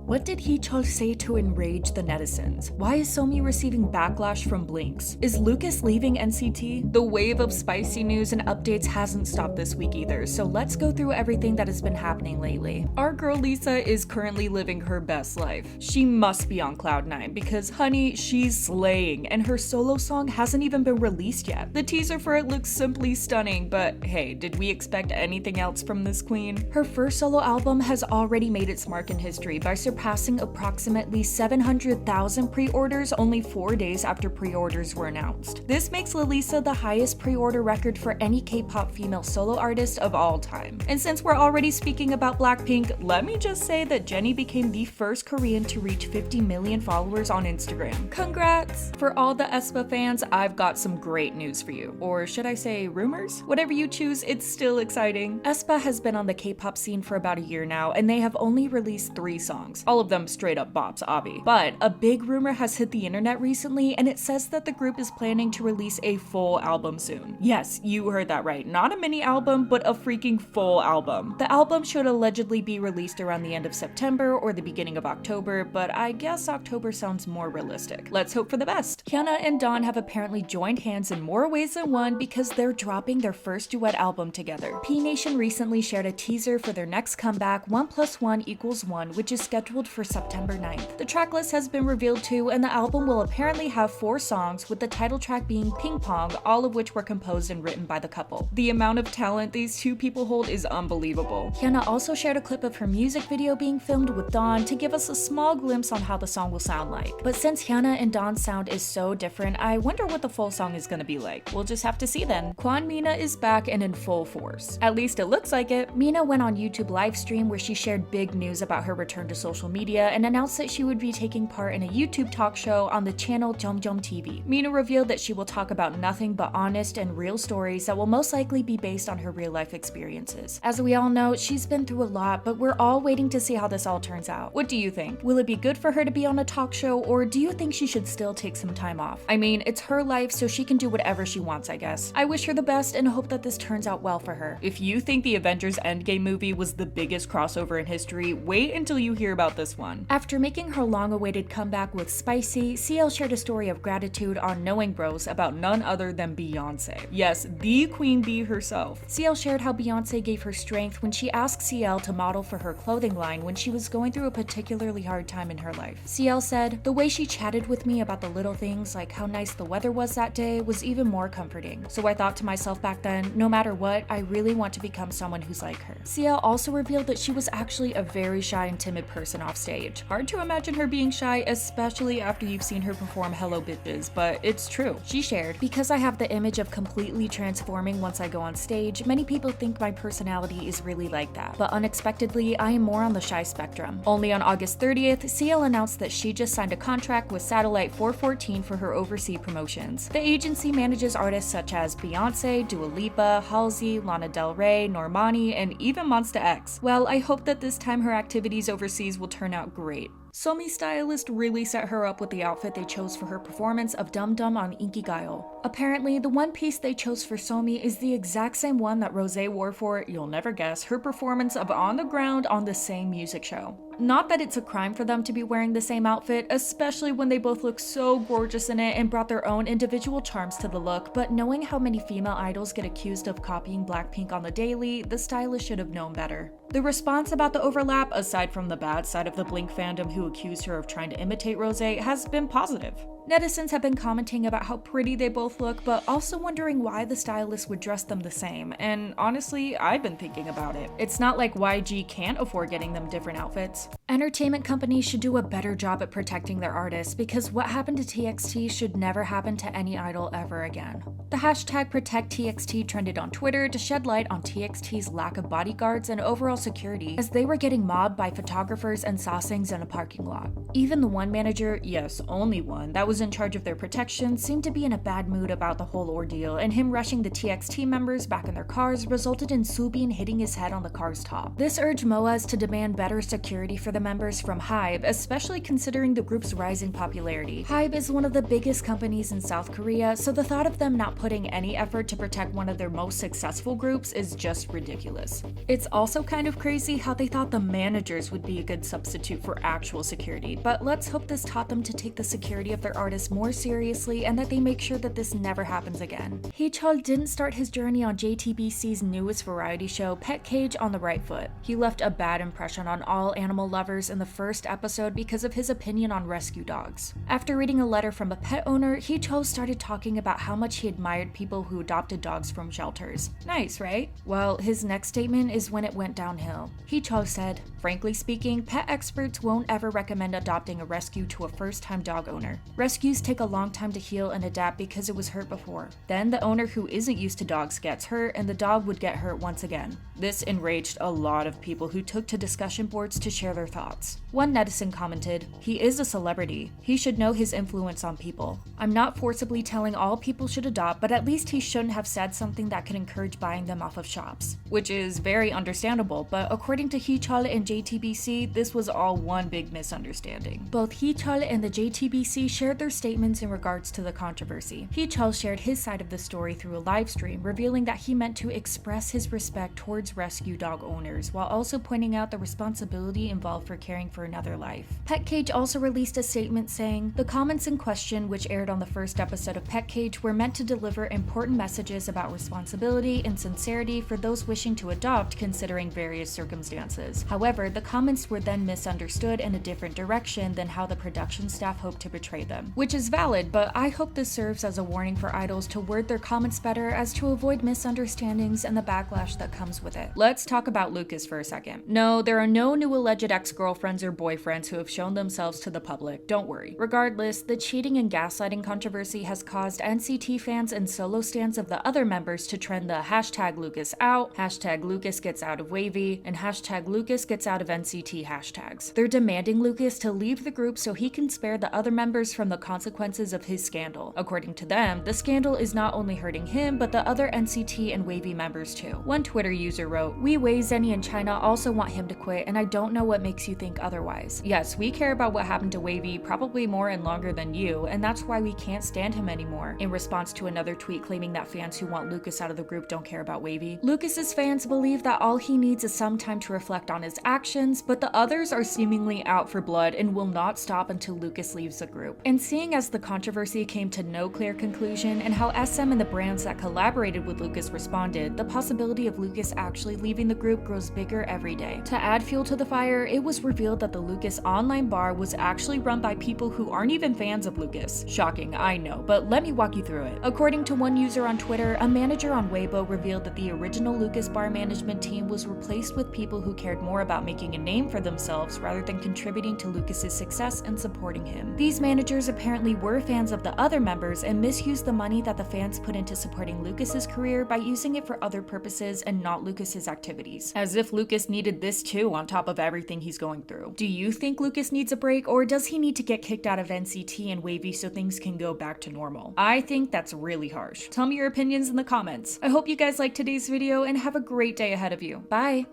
What did Heechul say to enrage the netizens? Why is Somi receiving backlash from Blinks? Is Lucas leaving NCT? The wave of spicy news and updates hasn't stopped this week either, so let's go through everything that has been happening lately. Our girl Lisa is currently living her best life. She must be on cloud 9 because honey, she's slaying and her solo song hasn't even been released yet. The teaser for it looks simply stunning, but hey, did we expect anything else from this queen? Her first solo album has already made its mark in history by surpassing approximately 700,000 pre-orders only 4 days after pre-orders were announced. This makes Lalisa the highest pre-order record for any K-pop female solo artist of all time. And since we're already speaking about Blackpink, let me just say that Jennie became the first Korean to reach 50 million followers on Instagram. Congrats! For all the aespa fans, I've got some great news for you. Or should I say rumors? Whatever you choose, it's still exciting. aespa has been on the K-pop scene for about a year now, and they have only released 3 songs. All of them straight up bops, obvi. But a big rumor has hit the internet recently, and it says that the group is planning to release a full album soon. Yes, you heard that right. Not a mini album, but a freaking full album. The album should allegedly be released around the end of September or the beginning of October, but I guess October sounds more realistic. Let's hope for the best. Hyuna and Dawn have apparently joined hands in more ways than one because they're dropping their first duet album together. P Nation recently shared a teaser for their next comeback, 1 + 1 = 1, which is scheduled for September 9th. The tracklist has been revealed too, and the album will apparently have 4 songs, with the title track being Ping Pong, all of which were composed and written by the couple. The amount of talent these two people hold is unbelievable. Hyuna also shared a clip of her music video being filmed with Dawn to give us a small glimpse on how the song will sound like. But since Hyuna and Dawn's sound is so different, I wonder what the full song is gonna be like. We'll just have to see then. Kwon Mina is back and in full force. At least it looks like it. Mina went on YouTube livestream where she shared big news about her return to social media and announced that she would be taking part in a YouTube talk show on the channel Jumjum TV. Mina revealed that she will talk about nothing but honest and real stories that will most likely be based on her real life experiences. As we all know, she's been through a lot, but we're all waiting to see how this all turns out. What do you think? Will it be good for her to be on a talk show, or do you think she should still take some time off? I mean, it's her life, so she can do whatever she wants, I guess. I wish her the best and hope that this turns out well for her. If you think the Avengers Endgame movie was the biggest crossover in history, wait until you hear about this one. After making her long-awaited comeback with Spicy, CL shared a story of gratitude on Knowing Bros about none other than Beyonce. Yes, the Queen Bee herself. CL shared how Beyonce gave her strength when she asked CL to model for her clothing line when she was going through a particularly hard time in her life. CL said, "The way she chatted with me about the little things like how nice the weather was that day was even more comforting. So I thought to myself back then, no matter what, I really want to become someone who's like her." CL also revealed that she was actually a very shy and timid person off stage. Hard to imagine her being shy, especially after you've seen her perform Hello Bitches, but it's true. She shared, "Because I have the image of completely transforming once I go on stage, many people think my personality is really like that, but unexpectedly, I am more on the shy spectrum." Only on August 30th, CL announced that she just signed a contract with Satellite 414 for her overseas promotions. The agency manages artists such as Beyonce, Dua Lipa, Halsey, Lana Del Rey, Normani, and even Monsta X. Well, I hope that this time her activities overseas will turn out great. Somi's stylist really set her up with the outfit they chose for her performance of Dum Dum on Inkigayo. Apparently, the one piece they chose for Somi is the exact same one that Rosé wore for, you'll never guess, her performance of On the Ground on the same music show. Not that it's a crime for them to be wearing the same outfit, especially when they both look so gorgeous in it and brought their own individual charms to the look, but knowing how many female idols get accused of copying Blackpink on the daily, the stylist should have known better. The response about the overlap, aside from the bad side of the Blink fandom who accused her of trying to imitate Rosé, has been positive. Netizens have been commenting about how pretty they both look, but also wondering why the stylist would dress them the same, and honestly, I've been thinking about it. It's not like YG can't afford getting them different outfits. Entertainment companies should do a better job at protecting their artists, because what happened to TXT should never happen to any idol ever again. The hashtag #ProtectTXT trended on Twitter to shed light on TXT's lack of bodyguards and overall security, as they were getting mobbed by photographers and sasaengs in a parking lot. Even the one manager, yes, only one, that was Those in charge of their protection seemed to be in a bad mood about the whole ordeal, and him rushing the TXT members back in their cars resulted in Soobin hitting his head on the car's top. This urged MOAs to demand better security for the members from HYBE, especially considering the group's rising popularity. HYBE is one of the biggest companies in South Korea, so the thought of them not putting any effort to protect one of their most successful groups is just ridiculous. It's also kind of crazy how they thought the managers would be a good substitute for actual security, but let's hope this taught them to take the security of their artists more seriously and that they make sure that this never happens again. Heechul didn't start his journey on JTBC's newest variety show, Pet Cage, on the right foot. He left a bad impression on all animal lovers in the first episode because of his opinion on rescue dogs. After reading a letter from a pet owner, Heechul started talking about how much he admired people who adopted dogs from shelters. Nice, right? Well, his next statement is when it went downhill. Heechul said, "Frankly speaking, pet experts won't ever recommend adopting a rescue to a first-time dog owner. Rescues take a long time to heal and adapt because it was hurt before. Then the owner who isn't used to dogs gets hurt and the dog would get hurt once again." This enraged a lot of people who took to discussion boards to share their thoughts. One netizen commented, "He is a celebrity. He should know his influence on people. I'm not forcibly telling all people should adopt, but at least he shouldn't have said something that could encourage buying them off of shops." Which is very understandable, but according to Heechul and JTBC, this was all one big misunderstanding. Both Heechul and the JTBC shared their statements in regards to the controversy. Heechul shared his side of the story through a live stream, revealing that he meant to express his respect towards rescue dog owners, while also pointing out the responsibility involved for caring for another life. Pet Cage also released a statement saying, "The comments in question, which aired on the first episode of Pet Cage, were meant to deliver important messages about responsibility and sincerity for those wishing to adopt considering various circumstances. However, the comments were then misunderstood in a different direction than how the production staff hoped to portray them." Which is valid, but I hope this serves as a warning for idols to word their comments better as to avoid misunderstandings and the backlash that comes with it. Let's talk about Lucas for a second. No, there are no new alleged ex-girlfriends or boyfriends who have shown themselves to the public, don't worry. Regardless, the cheating and gaslighting controversy has caused NCT fans and solo stans of the other members to trend the hashtag Lucas out, hashtag Lucas gets out of Way V, and hashtag Lucas gets out of NCT hashtags. They're demanding Lucas to leave the group so he can spare the other members from the consequences of his scandal. According to them, the scandal is not only hurting him, but the other NCT and Way V members too. One Twitter user wrote, "We Way Zenny in China also want him to quit, and I don't know what makes you think otherwise. Yes, we care about what happened to Way V probably more and longer than you, and that's why we can't stand him anymore." In response to another tweet claiming that fans who want Lucas out of the group don't care about Way V, Lucas's fans believe that all he needs is some time to reflect on his actions, but the others are seemingly out for blood and will not stop until Lucas leaves the group. And seeing as the controversy came to no clear conclusion and how SM and the brands that collaborated with Lucas responded, the possibility of Lucas actually leaving the group grows bigger every day. To add fuel to the fire, it was revealed that the Lucas online bar was actually run by people who aren't even fans of Lucas. Shocking, I know, but let me walk you through it. According to one user on Twitter, a manager on Weibo revealed that the original Lucas bar management team was replaced with people who cared more about making a name for themselves rather than contributing to Lucas's success and supporting him. These managers apparently were fans of the other members and misused the money that the fans put into supporting Lucas's career by using it for other purposes and not Lucas's activities. As if Lucas needed this too on top of everything he's going through. Do you think Lucas needs a break, or does he need to get kicked out of NCT and Way V so things can go back to normal? I think that's really harsh. Tell me your opinions in the comments. I hope you guys liked today's video and have a great day ahead of you. Bye!